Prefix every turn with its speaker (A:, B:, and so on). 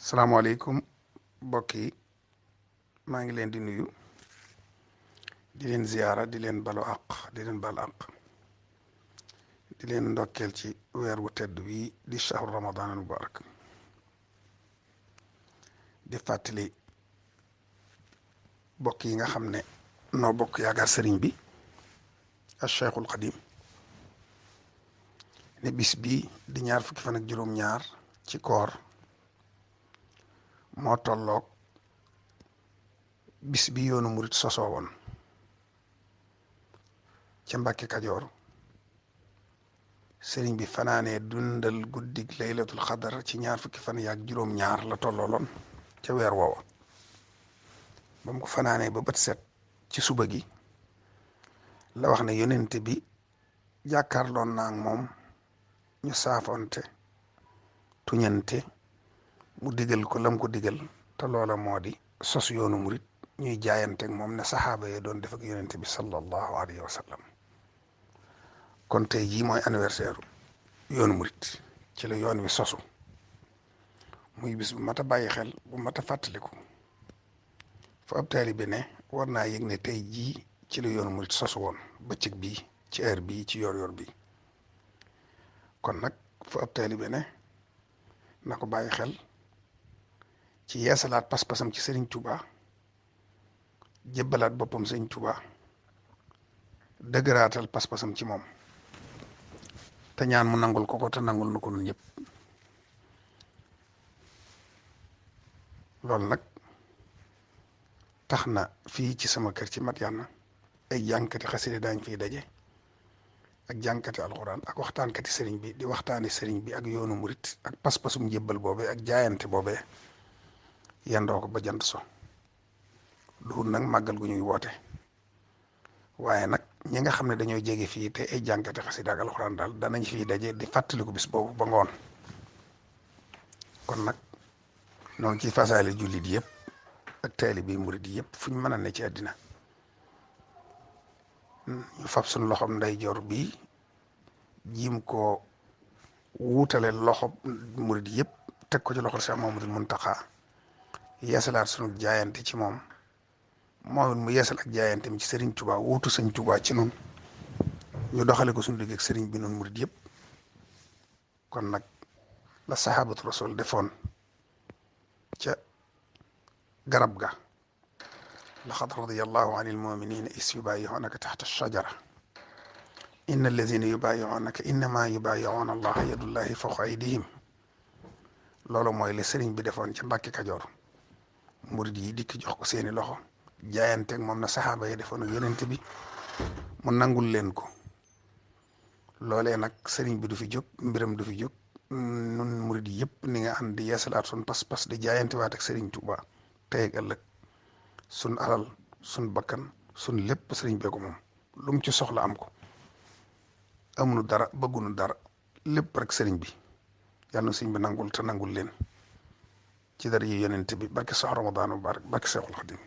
A: salaamaaleykum mbokk yi maa ngi leen di nuyu di leen ziyaara di leen balu àq di leen bal àq di leen ndokkeel ci weer wu tedd wii di shahru ramadan al mubarak di fàttali mbokk yi nga xam ne noo bokk yaakaar sëriñ bi ak cheikhul xadim ne bis bii di ñaar fukki fan ak juróom-ñaar ci koor moo tolloog bis bi yoonu murit sosoo woon ca Mbàkke Kajoor sëriñ bi fanaanee dundal guddig laylatul xadar ci ñaar fukki fan yaak juróom-ñaar la tollooloon ca weer woowa ba mu ko fanaanee ba bët set ci suba gi la wax ne yonente bi jàkkaarloon naa ak moom ñu saafonte tuñante mu digal ko lam ko digal te loola moo di sos yoonu murit ñuy jaayanteeg moom ne saxaaba yi doon def ak yonente bi sallallahu alayhi wa sallam kon tey jii mooy anniversaire yoonu murit ci la yoon wi sosu muy bis bu mat a bàyyi xel bu mat a fàttaliku fa ab taalibe ne war naa yëg ne tey jii ci la yoonu murit sosu woon bëccëg bii ci heure bii ci yor-yor bi kon nag fa ab taalibe ne na ko bàyyi xel ci yeesalaat pas-pasam ci Sëriñ Tuuba jébbalaat boppam Sëriñ Tuuba dëgëraatal pas-pasam ci moom te ñaan mu nangul ko te nangul nu ko nun ñëpp loolu nag tax na fii ci sama kër ci Madiyana ay jànkati xasida daañ fiy daje ak jànkati alxuraan ak waxtaankati sëriñ bi di waxtaani sëriñ bi ak yoonu murit ak pas-pasum jébbal boobee ak jaayante boobee yendoo ko ba jant so duhul nag màggal gu ñuy woote waaye nag ñi nga xam ne dañoo jege fii te ay jànkati xasida ak alxuraan daal danañ fiy daje di fàttaliku bis boobu ba ngoon kon nag noonu ci fasaale jullit yëpp ak taalibe murit yëpp fu ñu mën a ne ci àddina ñu fab suñu loxom ndeyjoor bi jiim ko wuutale loxo murit yëpp teg ko ci loxo Cheikh Mamadou Muntaxa yeesalaat sunu jaayante ci moom mu yeesal ak jaayanteem ci Serigne Touba wuutu Serigne Touba ci noonu ñu doxale ko suñu digg ak Serigne bi noonu murit yëpp kon nag la sahabatu rasul defoon ca garab ga laqad radiyallahu anil muminina is yubayi'unaka taxta shajara inna allazina yubayi'unaka innama yubayi'una allaha yadullahi fawqa aydihim loolu mooy li sëriñ bi defoon ca Mbàkke Kajoor murid yi dikk jox ko seeni loxo jaayanteeg moom na saxaaba yi defoon ak yonent bi mu nangul leen ko loolee nag sëriñ bi du fi jóg mbiram du fi jóg nun murid yi yëpp ni nga ànd di yeesalaat sun pas-pas di jaayante waat ak sëriñ Tuuba tey ak ëllëg sun alal sun bakkan sun lépp sëriñ bee ko moom lu mu ci soxla am ko amunu dara bëggunu dara lépp rek sëriñ bi yàlla na sëriñ bi nangul te nangul leen ci dara yi yonent bi barke sax Ramadan mubarak barke Seexul Xadim